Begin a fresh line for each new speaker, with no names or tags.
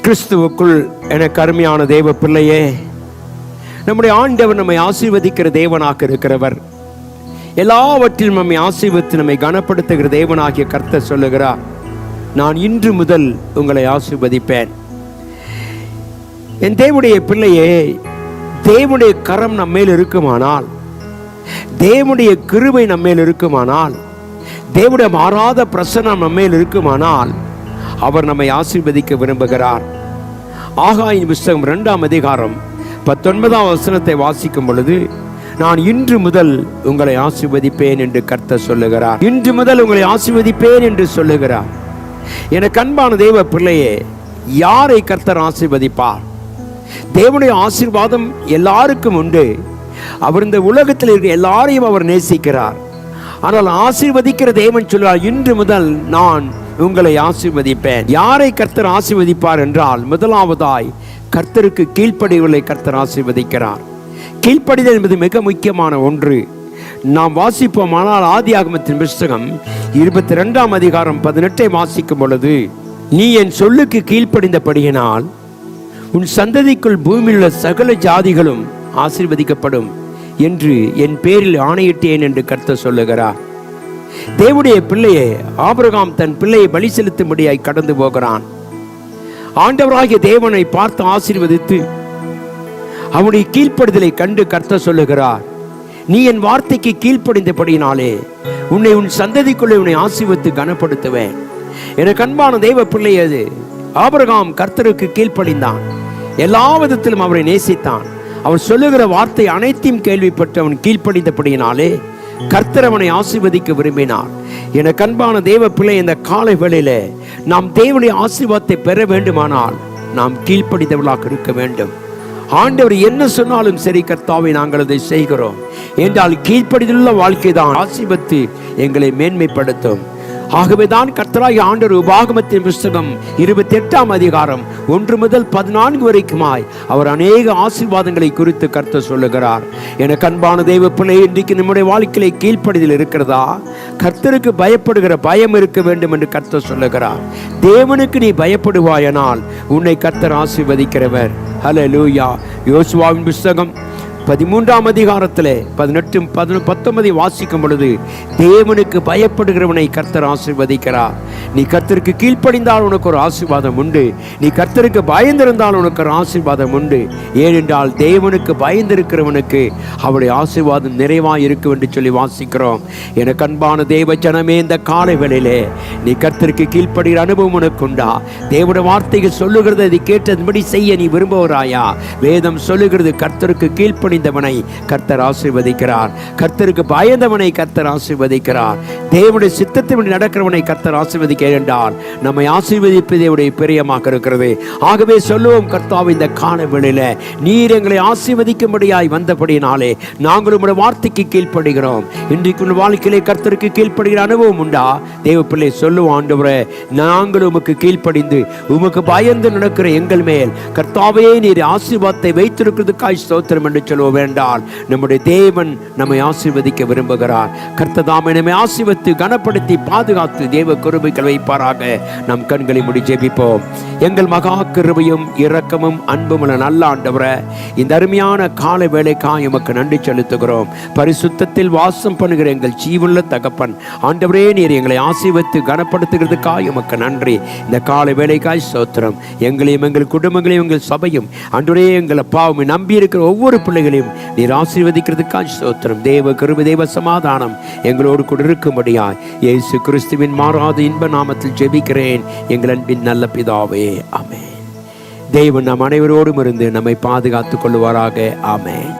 கிறிஸ்துவுக்குள் எனக்கு அருமையான தேவ பிள்ளையே, நம்முடைய ஆண்டவர் நம்மை ஆசீர்வதிக்கிற தேவனாக இருக்கிறவர். எல்லாவற்றிலும் நம்மை ஆசீர்வதித்து நம்மை கனப்படுத்துகிற தேவனாகிய கர்த்தர் சொல்லுகிறார், நான் இன்று முதல் உங்களை ஆசீர்வதிப்பேன். என் தேவனுடைய பிள்ளையே, தேவனுடைய கரம் நம்மேல் இருக்குமானால், தேவனுடைய கிருபை நம்மேல் இருக்குமானால், தேவனுடைய மாறாத பிரசன்னம் நம்மேல் இருக்குமானால், அவர் நம்மை ஆசீர்வதிக்க விரும்புகிறார். ஆகாயின் புஸ்தகம் 2ஆம் அதிகாரம் 19ஆம் வசனத்தை வாசிக்கும் பொழுது, நான் இன்று முதல் உங்களை ஆசீர்வதிப்பேன் என்று கர்த்தர் சொல்லுகிறார். இன்று முதல் உங்களை ஆசீர்வதிப்பேன் என்று சொல்லுகிறார். எனக்கு அன்பான தேவ பிள்ளையே, யாரை கர்த்தர் ஆசீர்வதிப்பார்? தேவனுடைய ஆசீர்வாதம் எல்லாருக்கும் உண்டு. அவர் இந்த உலகத்தில் இருக்க எல்லாரையும் அவர் நேசிக்கிறார். ஆனால் ஆசீர்வதிக்கிற தேவன் சொல்றார், இன்று முதல் நான் உங்களை ஆசீர்வதிப்பேன். யாரை கர்த்தர் ஆசீர்வதிப்பார் என்றால், முதலாவதாய் கர்த்தருக்கு கீழ்ப்படிவுகளை கர்த்தர் ஆசீர்வதிக்கிறார். கீழ்ப்படிதல் என்பது மிக முக்கியமான ஒன்று. நாம் வாசிப்போமானால் ஆதியாகமத்தின் புஸ்தகம் 22ஆம் அதிகாரம் 18 வாசிக்கும் பொழுது, நீ என் சொல்லுக்கு கீழ்ப்படிந்தபடியினால் உன் சந்ததிக்குள் பூமியில் உள்ள சகல ஜாதிகளும் ஆசீர்வதிக்கப்படும் என்று என் பேரில் ஆணையிட்டேன் என்று கர்த்தர் சொல்லுகிறார். தேவனுடைய பிள்ளையே, ஆபிரகாம் தன் பிள்ளையை பலி செலுத்தும்படியாய் கடந்து போகிறான். ஆண்டவராகிய தேவனை பார்த்து ஆசீர்வதித்து அவனுடைய கீழ்ப்படுதலை கண்டு கர்த்தர் சொல்லுகிறார், நீ என் வார்த்தைக்கு கீழ்ப்படிந்தபடினாலே உன்னை உன் சந்ததிக்குள்ளே உன்னை ஆசீர்வதித்து கனப்படுத்துவேன். எனக்கு அன்பான தெய்வ பிள்ளையது, ஆபிரகாம் கர்த்தருக்கு கீழ்ப்படிந்தான். எல்லா விதத்திலும் அவரை நேசித்தான். அவர் சொல்லுகிற வார்த்தை அனைத்தையும் கேள்விப்பட்டு அவன் கீழ்ப்படிந்தபடியினாலே கர்த்தர் அவனை ஆசீர்வதிக்க விரும்பினார். எனக்கு அன்பான தேவ பிள்ளை, இந்த காலை வேளையில நாம் தேவனுடைய ஆசீர்வாதத்தை பெற வேண்டுமானால் நாம் கீழ்ப்படிந்தவர்களாக இருக்க வேண்டும். ஆண்டவர் என்ன சொன்னாலும் சரி, கர்த்தாவை நாங்கள் அதை செய்கிறோம் என்றால் கீழ்ப்படிந்துள்ள வாழ்க்கை தான் ஆசீர்வதித்து எங்களை மேன்மைப்படுத்தும். ஆகவேதான் கர்த்தராகிய ஆண்டவர் உபாகமத்தின் புஸ்தகம் 28ஆம் அதிகாரம் 1 முதல் 14 வரைக்குமாய் அவர் அநேக ஆசீர்வாதங்களை குறித்து கர்த்தர் சொல்லுகிறார். எனக்கு அன்பான தெய்வ பிள்ளை, இன்றைக்கு நம்முடைய வாழ்க்கையில கீழ்ப்படிதல் இருக்கிறதா? கர்த்தருக்கு பயப்படுகிற பயம் இருக்க வேண்டும் என்று கர்த்தர் சொல்லுகிறார். தேவனுக்கு நீ பயப்படுவாயானால் உன்னை கர்த்தர் ஆசீர்வதிக்கிறவர். ஹல்லேலூயா. யோசுவாவின் புஸ்தகம் 13ஆம் அதிகாரத்தில் 18, 19 வாசிக்கும் பொழுது, தேவனுக்கு பயப்படுகிறவனை கர்த்தர் ஆசீர்வதிக்கிறார். நீ கர்த்தருக்கு கீழ்ப்படிந்தால் உனக்கு ஒரு ஆசீர்வாதம் உண்டு. நீ கர்த்தருக்கு பயந்திருந்தால் உனக்கு ஒரு ஆசீர்வாதம் உண்டு. ஏனென்றால் தேவனுக்கு பயந்திருக்கிறவனுக்கு அவருடைய ஆசீர்வாதம் நிறைவாக இருக்கும் என்று சொல்லி வாசிக்கிறோம். எனக்கு அன்பான தேவ ஜனமே, இந்த காலை வேளையிலே நீ கர்த்தருக்கு கீழ்ப்படுகிற அனுபவம் உனக்கு உண்டா? தேவனுடைய வார்த்தைகள் சொல்லுகிறது, அதை கேட்டதுபடி செய்ய நீ விரும்புகிறாயா? வேதம் சொல்லுகிறது, கர்த்தருக்கு கீழ்ப்படி கர்த்தர் ஆசீர்வதிக்கிறார். கர்த்தருக்கு பயந்தவனை கர்த்தர் ஆசீர்வதிக்கிறார். தேவனுடைய சித்தத்தின்படி நடக்கிறவனை கர்த்தர் ஆசீர்வதிக்கிறார் என்றால் நம்மை ஆசீர்வதிப்பது தேவனுடைய பிரியமாக இருக்கிறது. ஆகவே சொல்லுவோம், கர்த்தாவே, இந்த கால வேளையில நீர் எங்களை ஆசீர்வதிக்கும்படியாய் வந்தபடினாலே நாங்கள் உம்முடைய வார்த்தைக்கு கீழ்ப்படுகிறோம். இன்றைக்கு உன் வாழ்க்கையிலே கர்த்தருக்கு கீழ்ப்படுகிற அனுபவம் உண்டா? தேவ பிள்ளை சொல்லுவோம், ஆண்டவரே, நாங்கள் உமக்கு கீழ்ப்படிந்து உமக்கு பயந்து நடக்கிற எங்கள் மேல் கர்த்தாவே நீர் ஆசீர்வாதத்தை வைத்திருக்கிறதுக்காய் ஸ்தோத்திரம் என்று சொல்லுவோம். வேண்டால் நம்முடைய தேவன் நம்மை ஆசீர்வதிக்க விரும்புகிறார். கர்த்தர் தாமே நம்மை ஆசீர்வதித்து கனப்படுத்தி பாதுகாத்து தேவ கிருபைகள் வைப்பாராக. நம் கண்களை மூடி ஜெபிப்போம். எங்கள் மகா கிருபையும் இரக்கமும் அன்பும் உள்ள நல்ல ஆண்டவரே, இந்த அருமையான காலை வேளைக்காய் உமக்கு நன்றி செலுத்துகிறோம். பரிசுத்தத்தில் வாசம் பண்ணுகிற எங்கள் ஜீவனுள்ள தகப்பன் ஆண்டவரே, நீர் எங்களை ஆசீர்வதித்து கனப்படுத்துகிறதுக்காய் உமக்கு நன்றி. இந்த காலை வேளைக்காய் ஸ்தோத்திரம். எங்களையும் எங்கள் குடும்பங்களையும் எங்கள் சபையும் ஆண்டவரே, எங்கள் அப்பாவும் நம்பி இருக்கிற ஒவ்வொரு பிள்ளைகளையும் நீர் ஆசீர்வதிக்கிறதுக்காக ஸ்தோத்திரம். தேவ கிருபை, தேவ சமாதானம் எங்களோடு கூட இருக்கும்படியாய் இயேசு கிறிஸ்துவின் மாறாத இன்ப நாமத்தில் ஜெபிக்கிறேன் எங்கள் அன்பின் நல்ல பிதாவே. ஆமென். தேவன் நம் அனைவரோடும் இருந்து நம்மை பாதுகாத்துக் கொள்வாராக. ஆமென்.